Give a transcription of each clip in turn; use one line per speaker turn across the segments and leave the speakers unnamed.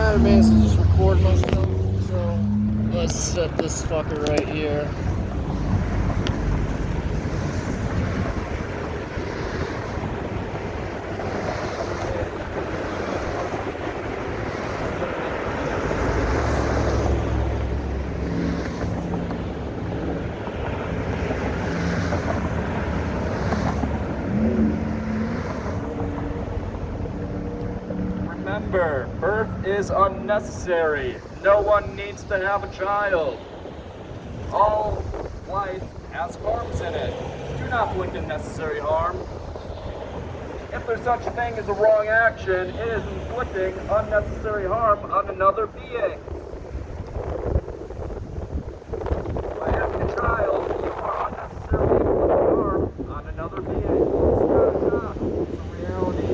trying to manage to just record myself, so let's set this fucker right here.
Remember, birth is unnecessary. No one needs to have a child. All life has harms in it. Do not inflict unnecessary harm. If there's such a thing as a wrong action, it is inflicting unnecessary harm on another being. By having a child, you are unnecessarily inflicting harm on another being. It's not a job, it's a reality.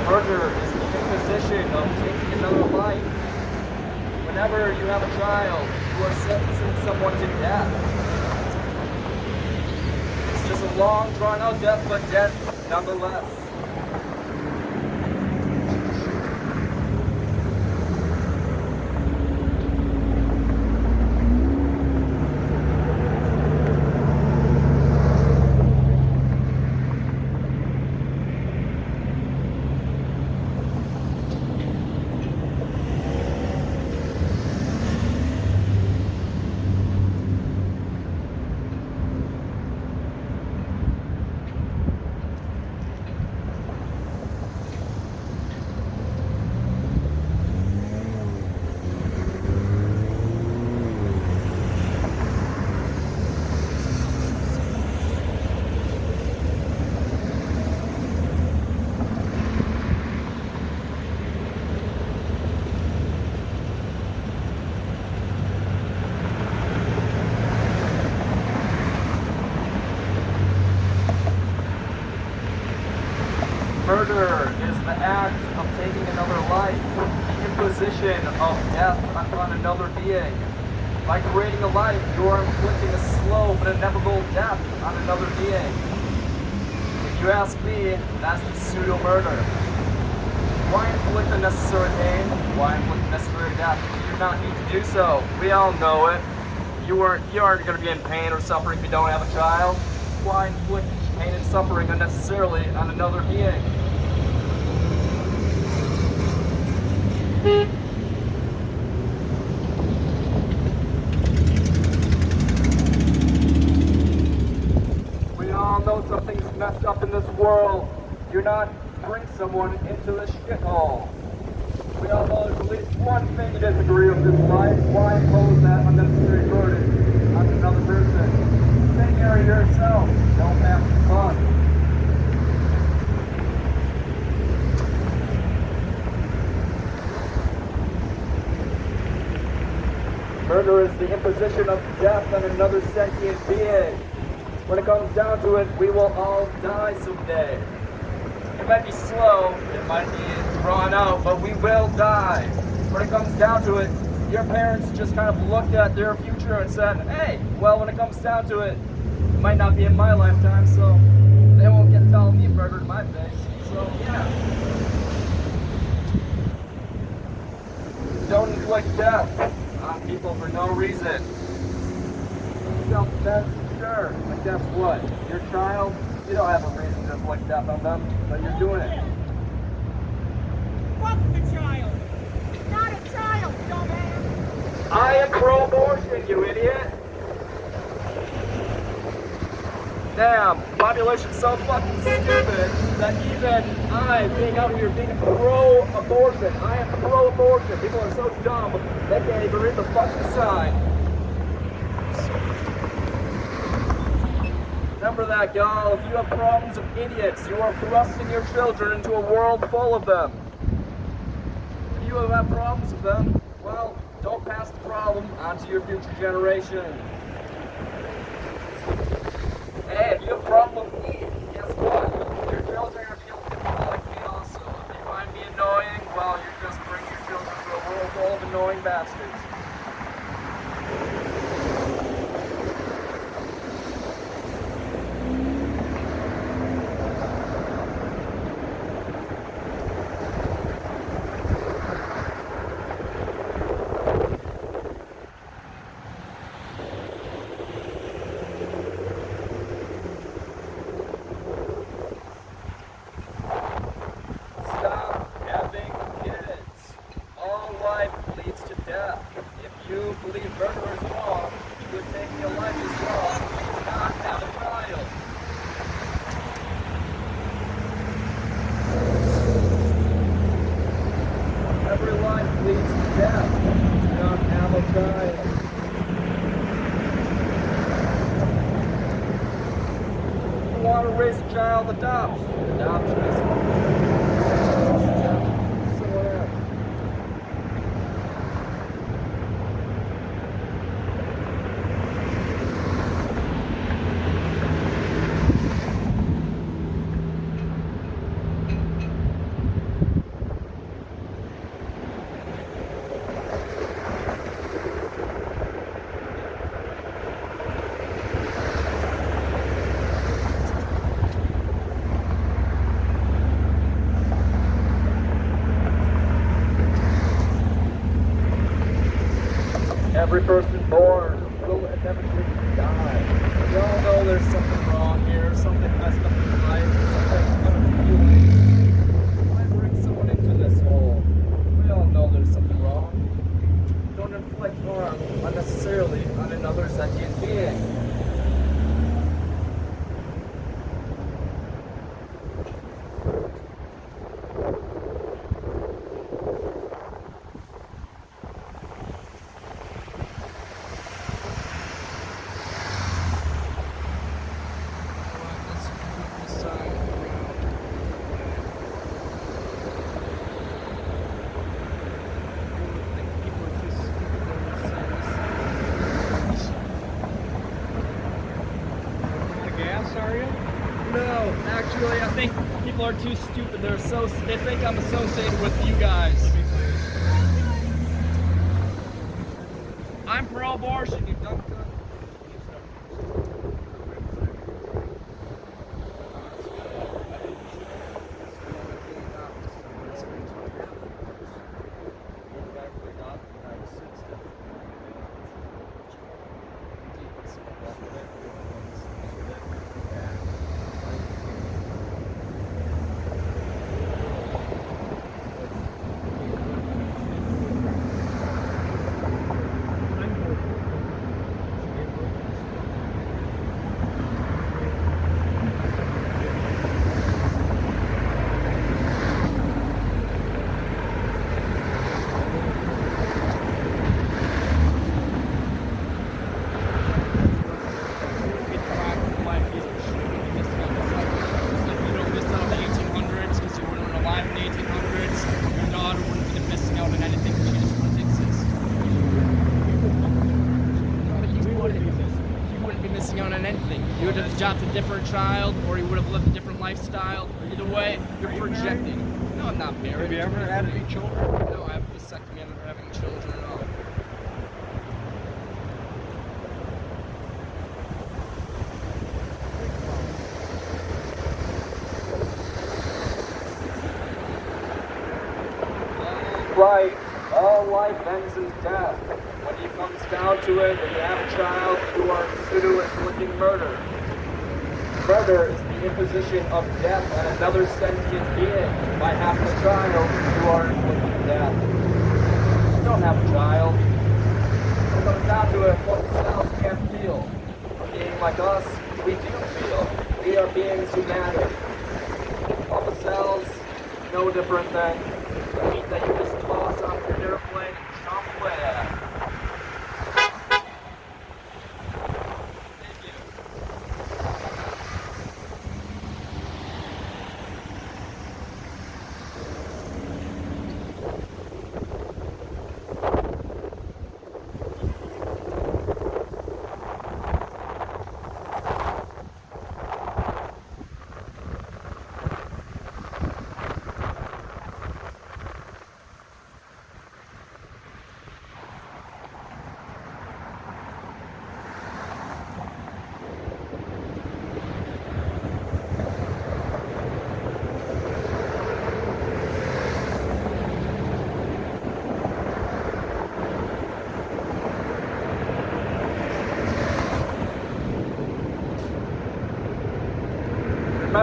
Murder is the imposition of taking another life. Whenever you have a child, you are sentencing someone to death. It's just a long, drawn-out death, but death nonetheless. Murder is the act of taking another life, the imposition of death on another being. By creating a life, you are inflicting a slow but inevitable death on another being. If you ask me, that's just pseudo-murder. Why inflict unnecessary pain? Why inflict unnecessary death? You do not need to do so. We all know it. You aren't going to be in pain or suffering if you don't have a child. Why inflict pain and suffering unnecessarily on another being? We all know something's messed up in this world. Do not bring someone into this shithole. We all know there's at least one thing you disagree with this life. Why impose that unnecessary burden on another person? Take care of yourself. Don't pass the buck. Murder is the imposition of death on another sentient being. When it comes down to it, we will all die someday. It might be slow, it might be drawn out, but we will die. When it comes down to it, your parents just kind of looked at their future and said, hey, well, when it comes down to it, it might not be in my lifetime, so they won't get to tell me murder in my face. So, yeah. Don't inflict death on people for no reason. Self-defense, sure, but guess what? Your child, you don't have a reason to inflict death on them, but you're doing it.
Fuck the child! Not a child, dumbass!
I am pro-abortion, you idiot! Damn, population's so fucking stupid that even I, being out here being pro-abortion, I am pro-abortion. People are so dumb, they can't even read the fucking sign. Remember that, y'all. If you have problems with idiots, you are thrusting your children into a world full of them. If you have problems with them, well, don't pass the problem on to your future generation. Hey, if you have a problem with me, guess what? Your children are going to be able to be like me also. If they find me annoying, annoying bastards. Stop having kids. All life leads to death. If you believe murder is wrong, you would take your life is wrong. You would not have a child. Every life leads to death. Do not have a child. If you want to raise a child, adopt. Adoption is someone else. Every person born will inevitably die. We all know there's something wrong here, something messed up in life, something unappealing. Why bring someone into this hole? We all know there's something wrong. Don't inflict harm unnecessarily on another sentient being. No, actually, I think people are too stupid. They think I'm associated with you guys. I'm pro-abortion, you dumb cunt. You would have adopted a different child, or you would have lived a different lifestyle. Either way, you're projecting. No, I'm not married.
Have you ever had any children?
No, I have a vasectomy. I'm never having children at all. Right. All life ends in death. When it comes down to it, when you have a child, you are pseudo-inflicting murder. Murder is the imposition of death on another sentient being. By having a child, you are inflicting death. You don't have a child. When it comes down to it, what cells can't feel. Being like us, we do feel. We are beings who matter. All the cells, no different than the meat that you just toss off your dinner plate and chomp away at. Thank you.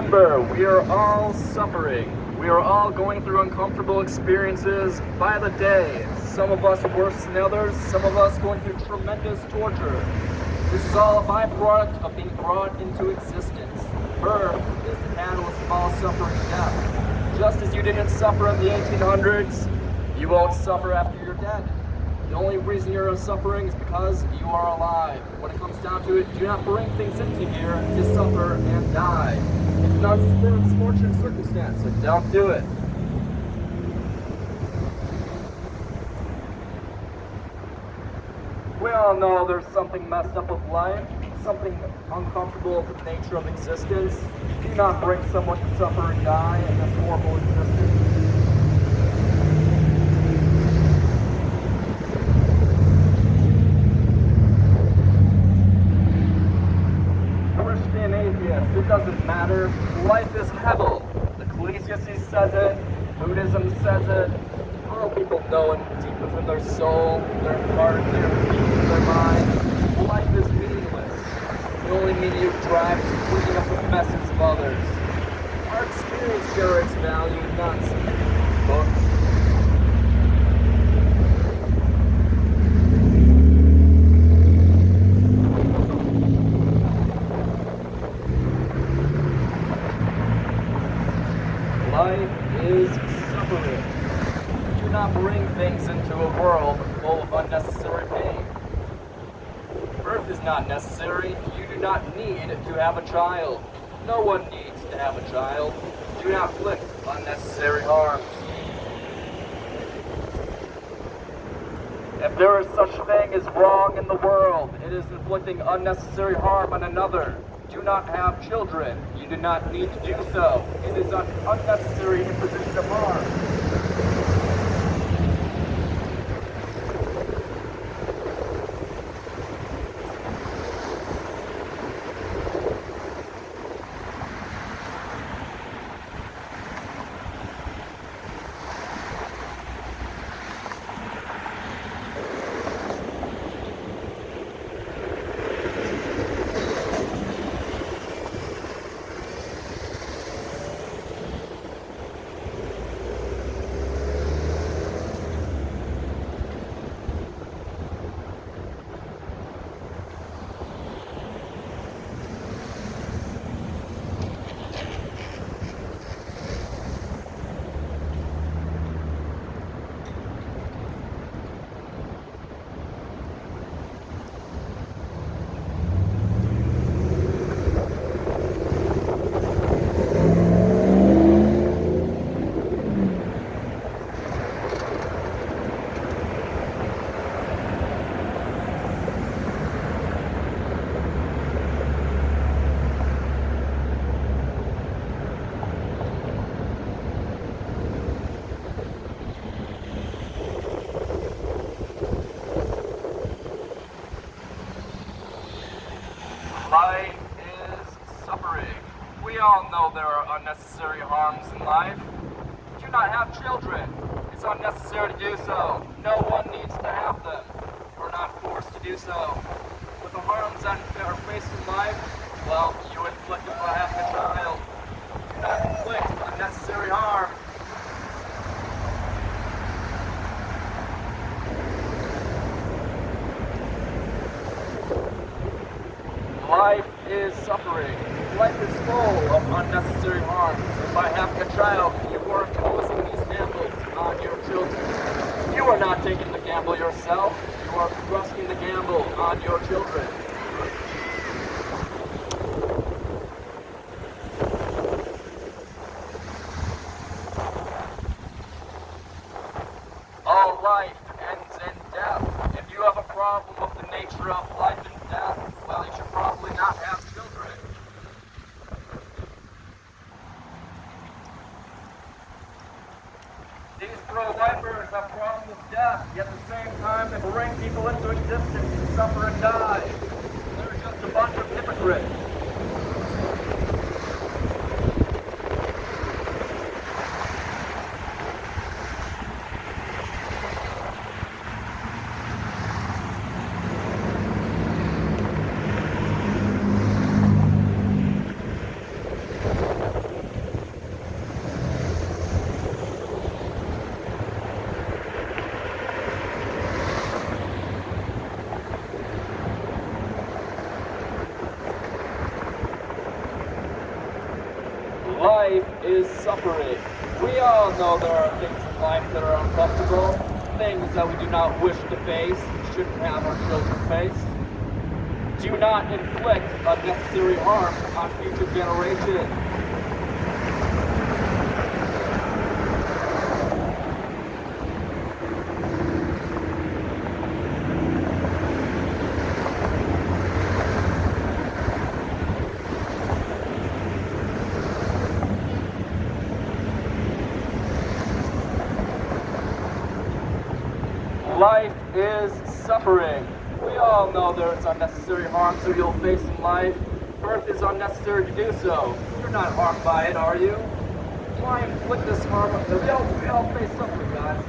Remember, we are all suffering. We are all going through uncomfortable experiences by the day. Some of us worse than others, some of us going through tremendous torture. This is all a byproduct of being brought into existence. Birth is the catalyst of all suffering and death. Just as you didn't suffer in the 1800s, you won't suffer after you're dead. The only reason you're suffering is because you are alive. When it comes down to it, do not bring things into here to suffer and die. It's not a misfortunate circumstance, so don't do it. We all know there's something messed up with life, something uncomfortable with the nature of existence. Do not bring someone to suffer and die in this horrible existence. Christian atheist, it doesn't matter. Life is hell. The Ecclesiastes says it, Buddhism says it. All people know it deep within their soul, their heart, their being, their mind. Life is meaningless. The only meaning you drive is cleaning up the messes of others. Our experience generates value, not some books. Life is suffering. Do not bring things into a world full of unnecessary pain. Birth is not necessary. You do not need to have a child. No one needs to have a child. Do not inflict unnecessary harm. If there is such a thing as wrong in the world, it is inflicting unnecessary harm on another. Do not have children. You do not need to do so. It is an unnecessary imposition of harm. Life is suffering. We all know there are unnecessary harms in life. Do not have children. It's unnecessary to do so. No one needs to have them. You're not forced to do so. With the harms that are faced in life, well, you inflict them by having a child. Do not inflict unnecessary harm. Life is suffering. Life is full of unnecessary harms. And by having a child, you are imposing these gambles on your children. You are not taking the gamble yourself. You are thrusting the gamble on your children. All life ends in death. If you have a problem with the nature of life and death, well, you should probably not have children. These pro-lifers have problems with death, yet at the same time they bring people into existence to suffer and die. They're just a bunch of hypocrites. suffering. We all know there are things in life that are uncomfortable, things that we do not wish to face, shouldn't have our children face. Do not inflict unnecessary harm on future generations. Life is suffering. We all know there's unnecessary harm that you'll face in life. Birth is unnecessary to do so. You're not harmed by it, are you? Why inflict this harm? We all face suffering, guys.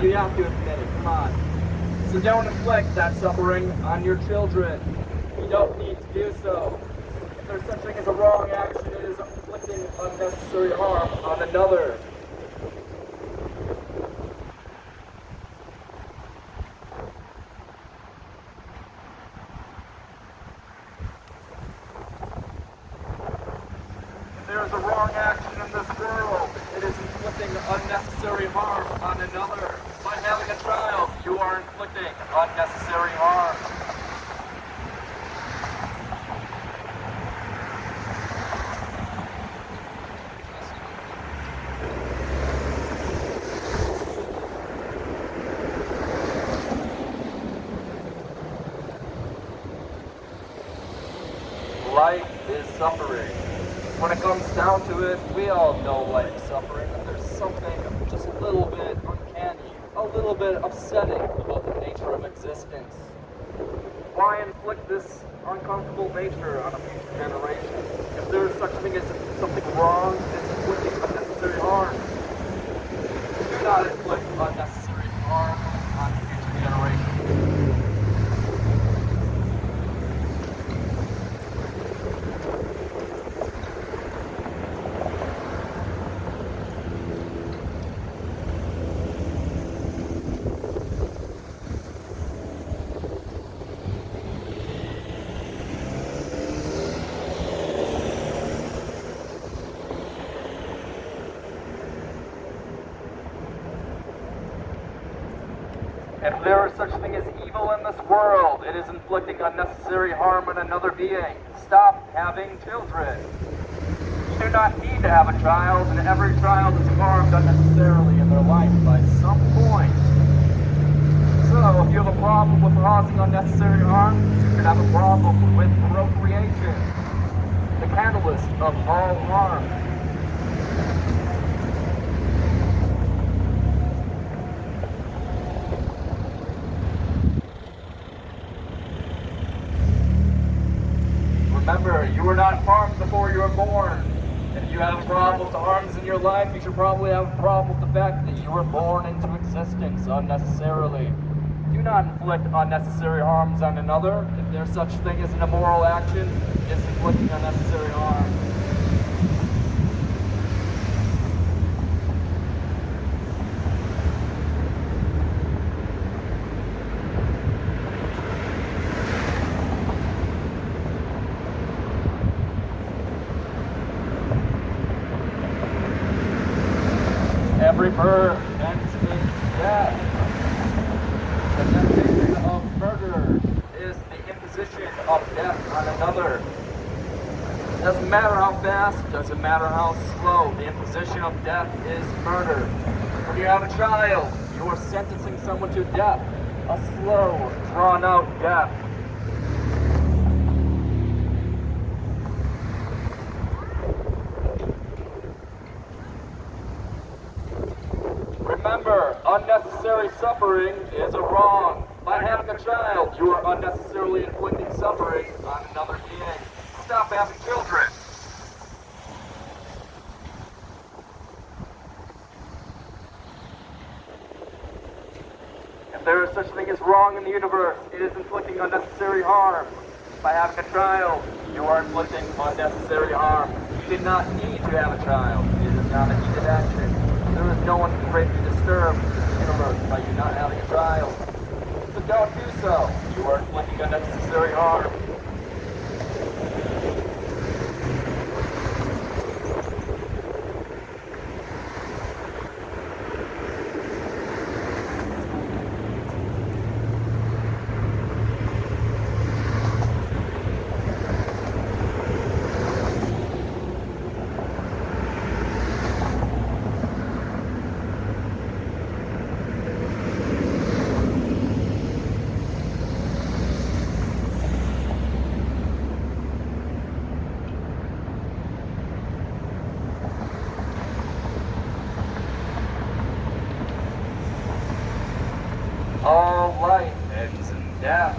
You have to admit it. Come on. So don't inflict that suffering on your children. You don't need to do so. If there's such thing as a wrong action, it is inflicting unnecessary harm on another. There is a wrong action in this world. It is inflicting unnecessary harm on another. By having a child, you are inflicting unnecessary harm. Life is suffering. When it comes down to it, we all know life is suffering, and there's something just a little bit uncanny, a little bit upsetting about the nature of existence. Why inflict this uncomfortable nature on a future generation? If there is such a thing as something wrong, it's inflicting unnecessary harm. Do not inflict unnecessary harm on future generations. If there is such a thing as evil in this world, it is inflicting unnecessary harm on another being. Stop having children. You do not need to have a child, and every child is harmed unnecessarily in their life by some point. So, if you have a problem with causing unnecessary harm, you could have a problem with procreation, the catalyst of all harm. Remember, you were not harmed before you were born. If you have a problem with the harms in your life, you should probably have a problem with the fact that you were born into existence unnecessarily. Do not inflict unnecessary harms on another. If there's such thing as an immoral action, it's inflicting unnecessary harm. Every birth ends in death. The definition of murder is the imposition of death on another. Doesn't matter how fast, doesn't matter how slow, the imposition of death is murder. When you have a child, you are sentencing someone to death, a slow, drawn-out death. Remember, unnecessary suffering is a wrong. By having a child, you are unnecessarily inflicting suffering on another being. Stop having children. If there is such a thing as wrong in the universe, it is inflicting unnecessary harm. By having a child, you are inflicting unnecessary harm. You did not need to have a child. It is not a needed action. There is no one who can greatly disturb the universe by you not having a child. So don't do so. You are inflicting unnecessary harm. all life ends in death.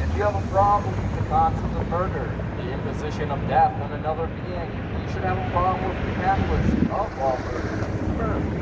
If you have a problem with the concept of murder, the imposition of death on another being, you should have a problem with the catalyst of all murder.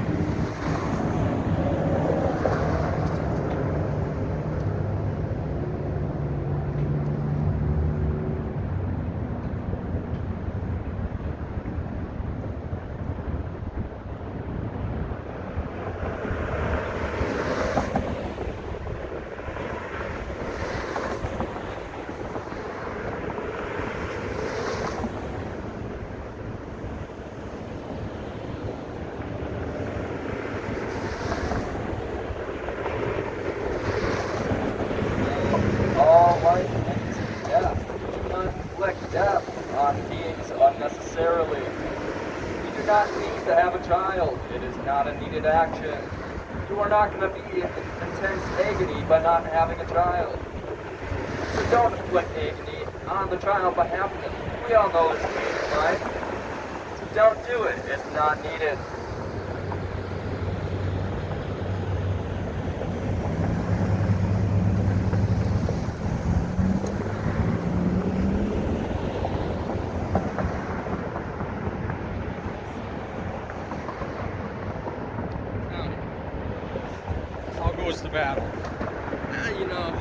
Unnecessarily. You do not need to have a child. It is not a needed action. You are not going to be in intense agony by not having a child. So don't inflict agony on the child by having it. We all know there's pain in life. So don't do it. It's not needed.
Goes to battle. You know,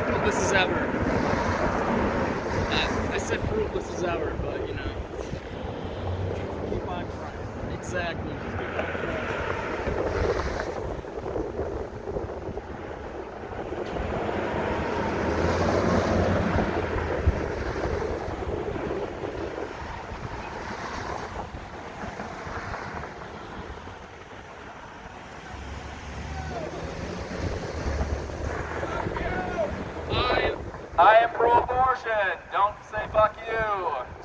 fruitless as ever. I said fruitless as ever, but you know, keep on trying. Exactly. Just keep on trying.
I am pro-abortion. Don't say fuck you.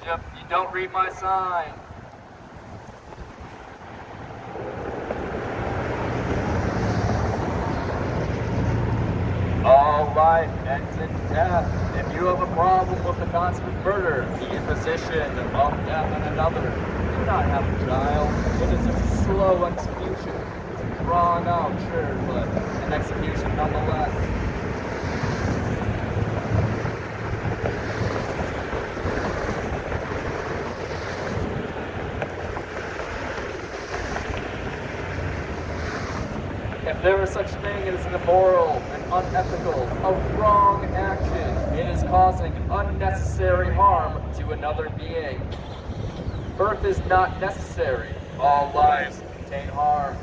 You don't read my sign. All life ends in death. If you have a problem with the concept of murder, the imposition of death on another, do not have a child. It is just a slow execution. It's drawn out, sure, but an execution nonetheless. If there is such thing as an immoral, an unethical, a wrong action, it is causing unnecessary harm to another being. Birth is not necessary. All lives contain harm.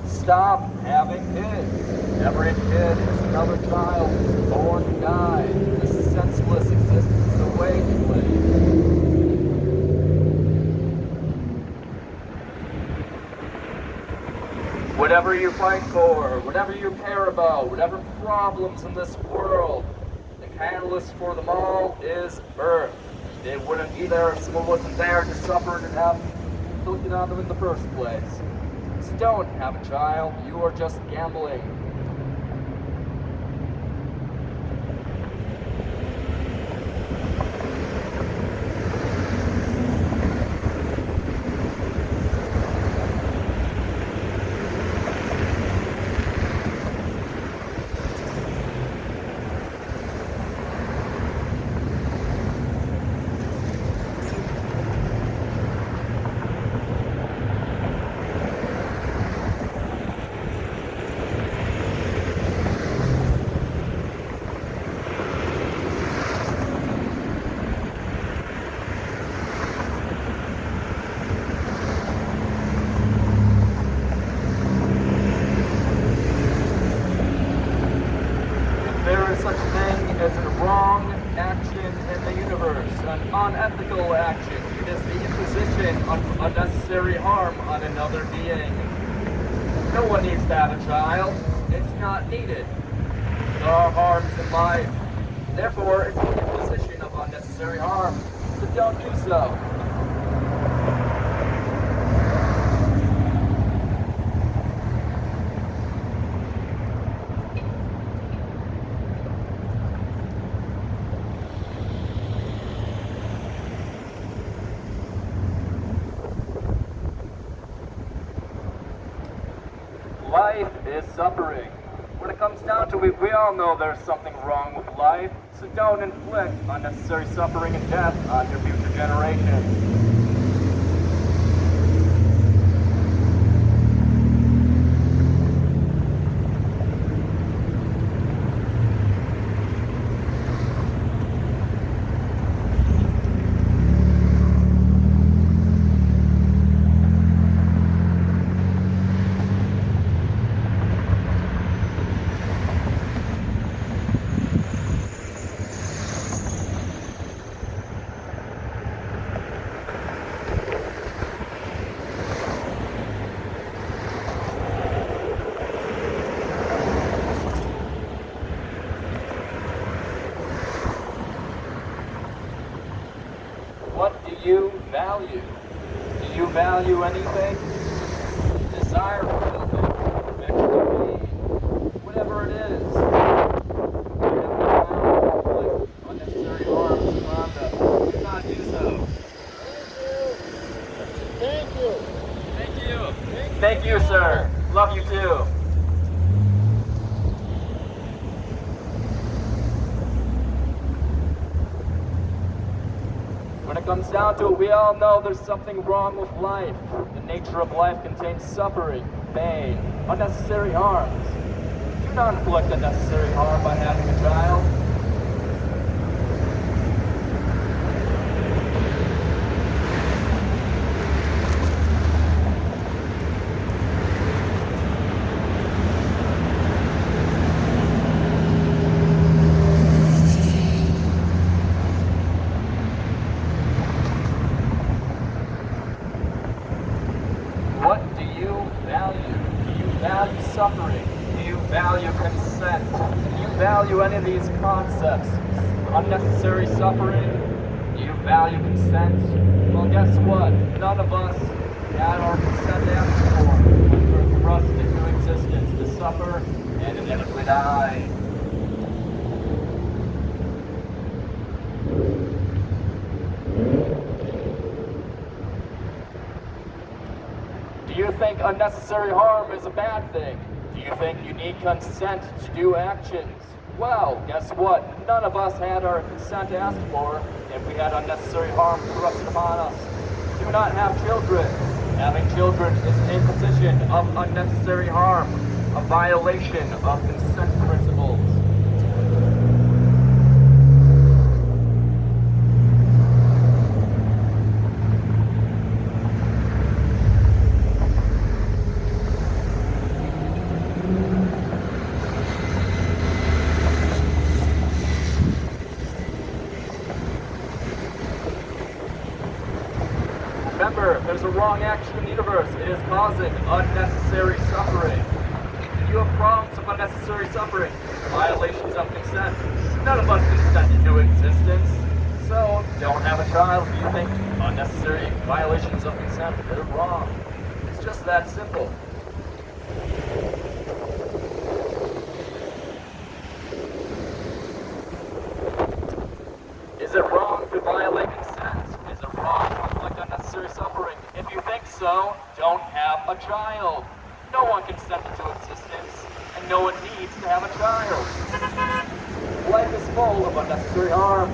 Stop having kids. Every kid is another child who is born to die. This senseless existence is a way to live. Whatever you fight for, whatever you care about, whatever problems in this world, the catalyst for them all is birth. They wouldn't be there if someone wasn't there to suffer and have inflicted on them in the first place. So don't have a child, you are just gambling. Unethical action. It is the imposition of unnecessary harm on another being. No one needs to have a child. It's not needed. There are harms in life. Therefore, it's the imposition of unnecessary harm. So don't do so. life is suffering. When it comes down to it, we all know there's something wrong with life, so don't inflict unnecessary suffering and death on your future generations. What do you value? Do you value anything? Desire fulfillment, whatever it is. Unnecessary harm around us. Do not do so.
Thank you.
Thank you.
Thank you, sir. Love you too. When it comes down to it, we all know there's something wrong with life. The nature of life contains suffering, pain, unnecessary harms. Do not inflict unnecessary harm by having a child. What do you value? Do you value suffering? Do you value consent? Do you value any of these concepts? Unnecessary suffering? Do you value consent? Well, guess what? None of us had our consent asked for. We were thrust into existence to suffer and inevitably die. Do you think unnecessary harm is a bad thing? Do you think you need consent to do actions? Well, guess what? None of us had our consent asked for, and we had unnecessary harm thrust upon us. Do not have children. Having children is an imposition of unnecessary harm, a violation of consent principles. Remember, there's a wrong action in the universe. It is causing unnecessary suffering. Do you have problems with unnecessary suffering? Violations of consent. None of us consented to existence. So, don't have a child if you think unnecessary violations of consent are wrong. It's just that simple. Is it wrong to violate consent? Is it wrong to inflict unnecessary suffering? If you think so, don't have a child. No one consented to existence, and no one needs to have a child. Life is full of unnecessary harm.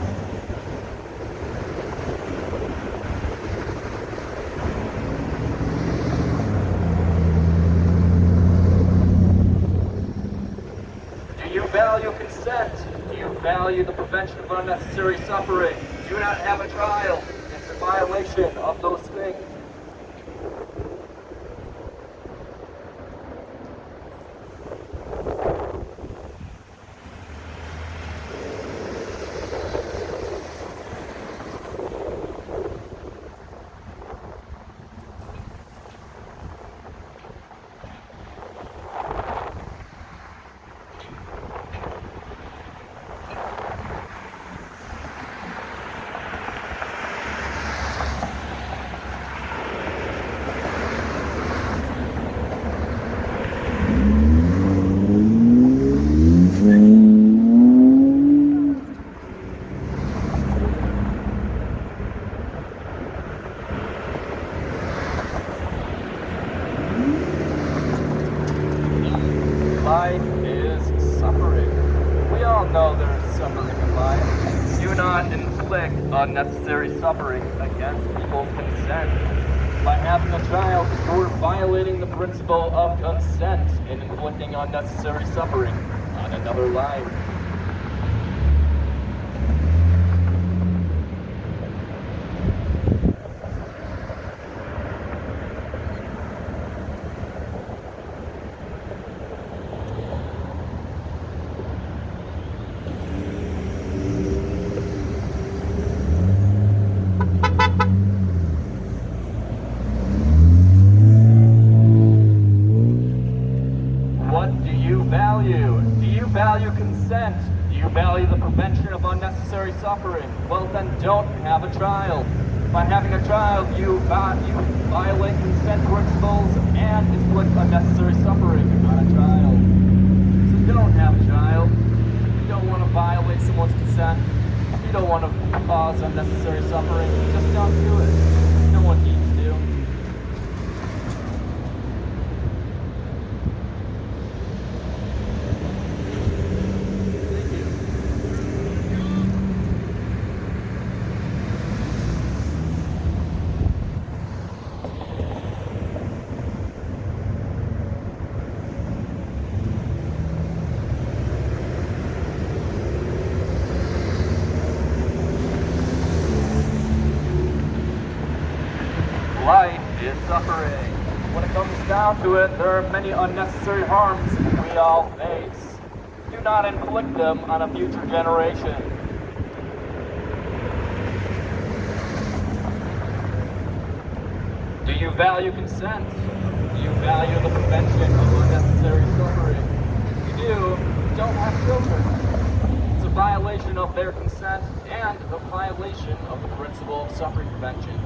Do you value consent? Do you value the prevention of unnecessary suffering? Do not have a child. It's a violation of those things. Life is suffering. We all know there's suffering in life. Do not inflict unnecessary suffering against people's consent. By having a child, you're violating the principle of consent in inflicting unnecessary suffering on another life. What do you value? Do you value consent? Do you value the prevention of unnecessary suffering? Well, then don't have a child. By having a child, you violate consent principles and inflict unnecessary suffering on a child. So don't have a child. If you don't want to violate someone's consent, if you don't want to cause unnecessary suffering, just don't do it. No one needs to. Life is suffering. When it comes down to it, there are many unnecessary harms we all face. Do not inflict them on a future generation. Do you value consent? Do you value the prevention of unnecessary suffering? If you do, don't have children. It's a violation of their consent and a violation of the principle of suffering prevention.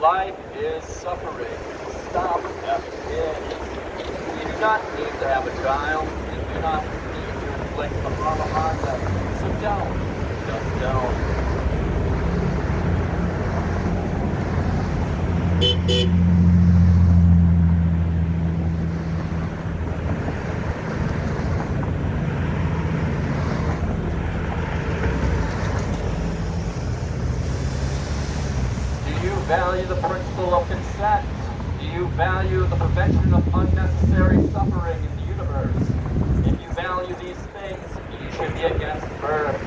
Life is suffering. Stop having kids. You do not need to have a child. You do not need to inflict a harm upon them. So don't. Just don't. Do you value the principle of consent? Do you value the prevention of unnecessary suffering in the universe? If you value these things, you should be against birth.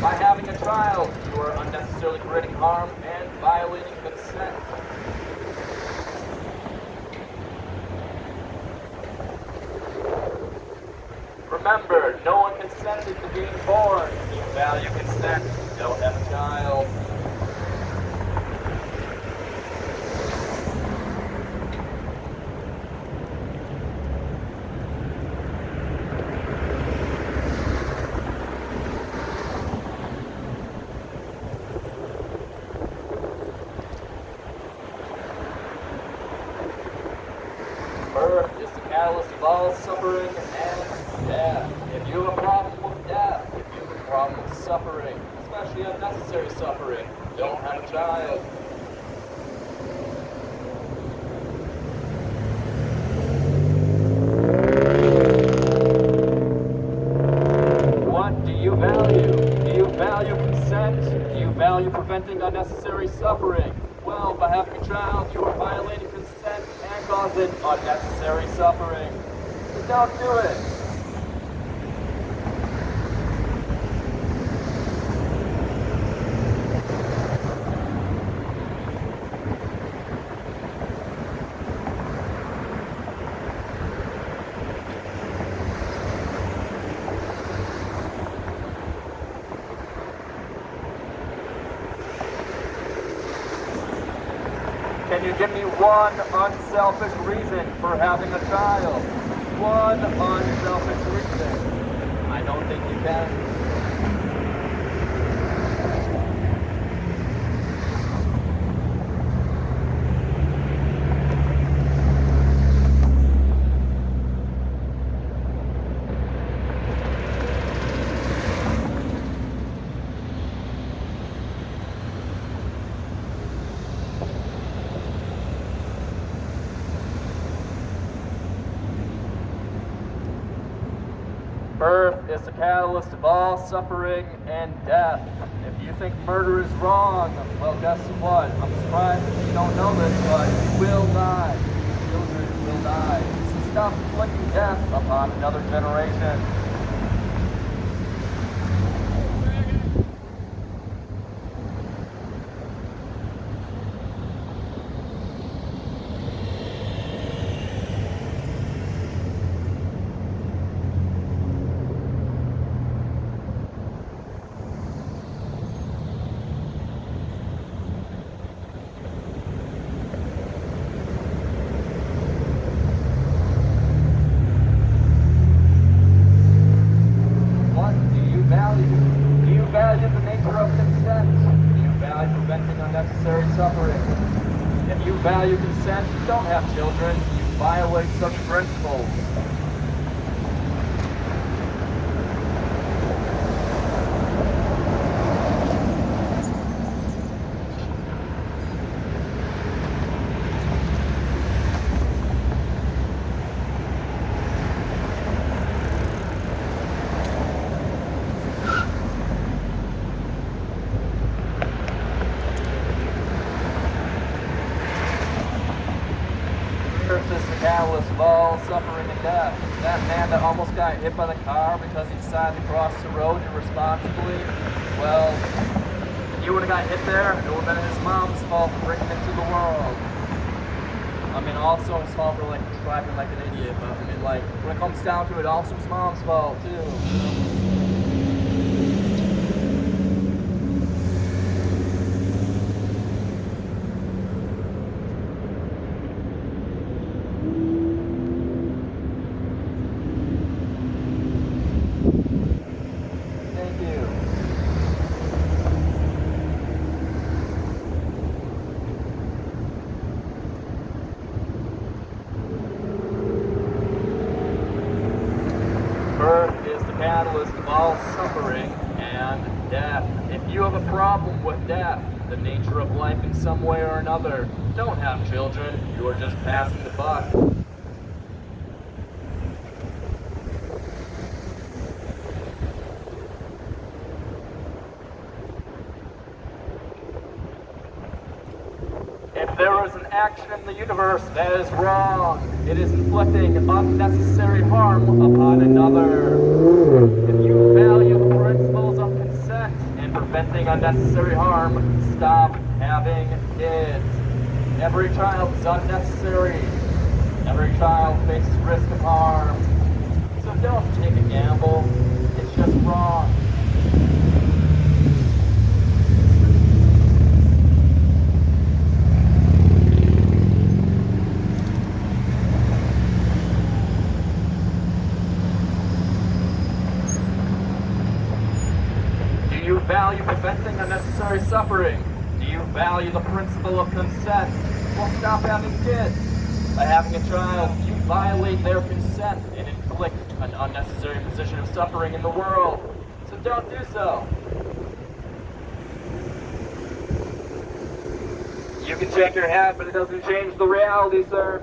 By having a child, you are unnecessarily creating harm and violating consent. Remember, no one consented to being born. If you value consent, don't have a child. Birth is the catalyst of all suffering and death. If you have a problem with death, if you have a problem with suffering, especially unnecessary suffering, don't have a child. What do you value? Do you value consent? Do you value preventing unnecessary suffering? Well, by having a child, you are violating consent and causing unnecessary suffering. So don't do it. Can you give me one unselfish reason for having a child? One unselfish reason. I don't think you can. Birth is the catalyst of all suffering and death. If you think murder is wrong, well, guess what? I'm surprised that you don't know this, but you will die. Children will die. So stop inflicting death upon another generation. Unnecessary suffering. If you value consent, don't have children. You violate such principles. Is the catalyst of all suffering and death. That man that almost got hit by the car because he decided to cross the road irresponsibly, well, if he would have got hit there, it would have been his mom's fault for bringing him into the world. I mean, also his fault for, like, driving like an idiot, but I mean, like, when it comes down to it, also his mom's fault, too. Birth is the catalyst of all suffering and death. If you have a problem with death, the nature of life in some way or another, don't have children. You are just passing the buck. If there is an action in the universe that is wrong, it is inflicting unnecessary harm upon another. If you value the principles of consent and preventing unnecessary harm, stop having kids. Every child is unnecessary. Every child faces risk of harm. So don't take a gamble. It's just wrong. Do you value preventing unnecessary suffering? Do you value the principle of consent? Well, stop having kids. By having a child, you violate their consent and inflict an unnecessary position of suffering in the world. So don't do so. You can shake your head, but it doesn't change the reality, sir.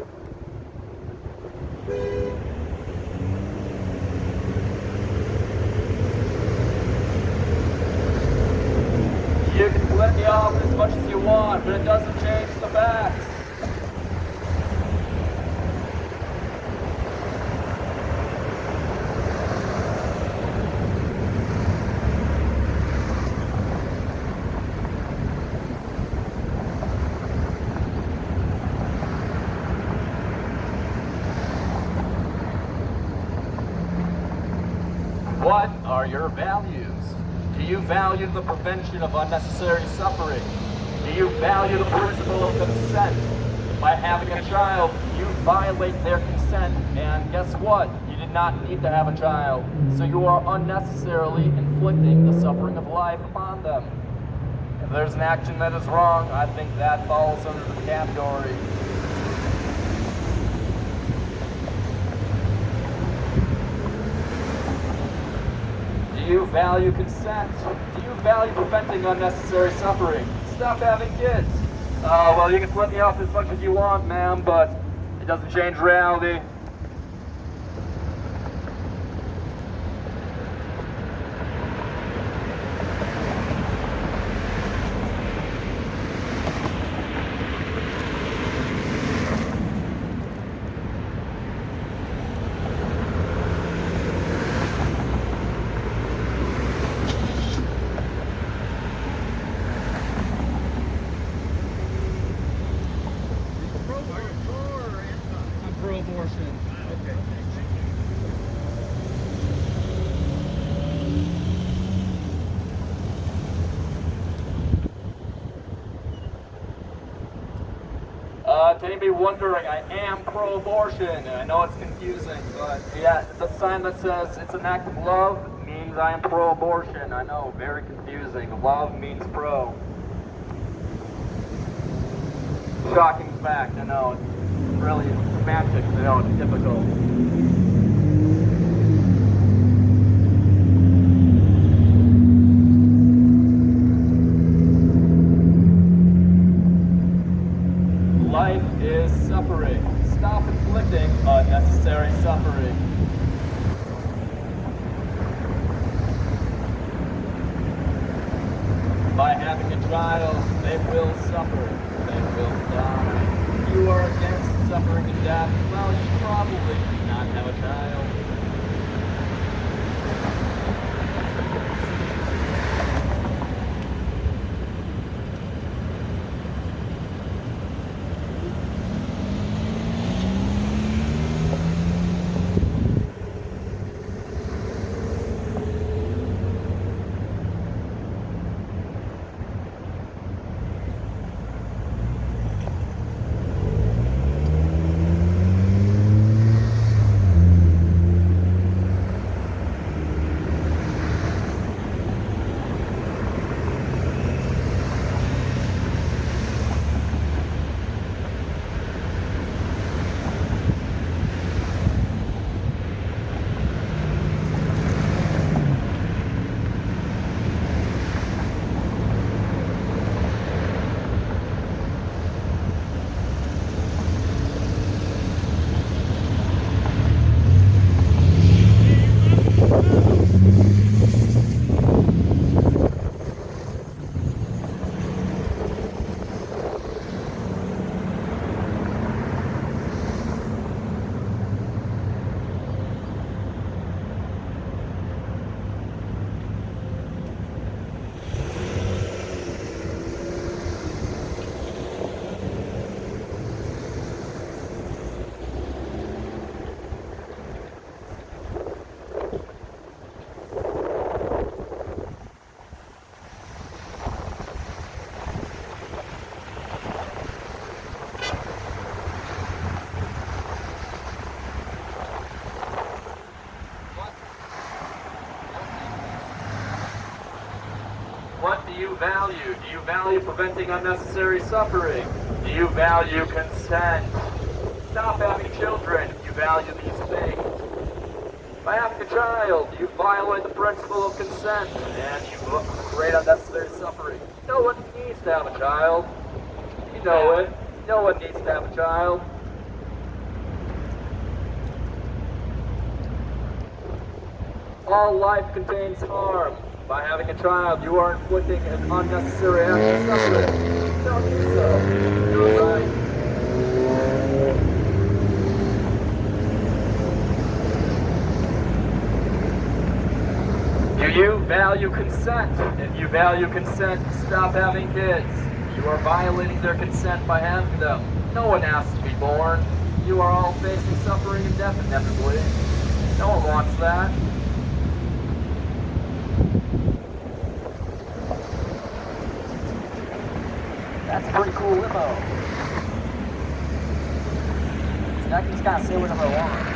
You can flip me off as much as you want, but it doesn't change the facts. What are your values? Do you value the prevention of unnecessary suffering? Do you value the principle of consent? By having a child, you violate their consent, and guess what? You did not need to have a child, so you are unnecessarily inflicting the suffering of life upon them. If there's an action that is wrong, I think that falls under the category. Do you value consent? Do you value preventing unnecessary suffering? Stop having kids. Well, you can flip me off as much as you want, ma'am, but it doesn't change reality.
I'm pro-abortion. Okay.
To anybody wondering, I am pro-abortion. I know it's confusing, but yeah, the sign that says it's an act of love means I am pro-abortion. I know, very confusing. Love means pro. Shocking fact, I know. It's really semantics, I know, it's difficult. Life is suffering. Stop inflicting unnecessary suffering. By having a child, they will suffer. They will die. You are against suffering and death. Well, you probably do not have a child. What do you value? Do you value preventing unnecessary suffering? Do you value consent? Stop having children if you value these things. By having a child, you violate the principle of consent, and you create unnecessary suffering. No one needs to have a child. You know it. No one needs to have a child. All life contains harm. By having a child, you are inflicting an unnecessary act of suffering. Don't do so. You're right. Do you value consent? If you value consent, stop having kids. You are violating their consent by having them. No one asked to be born. You are all facing suffering and death inevitably. No one wants that. That's a pretty cool limo.
I can just kind of say whatever I want.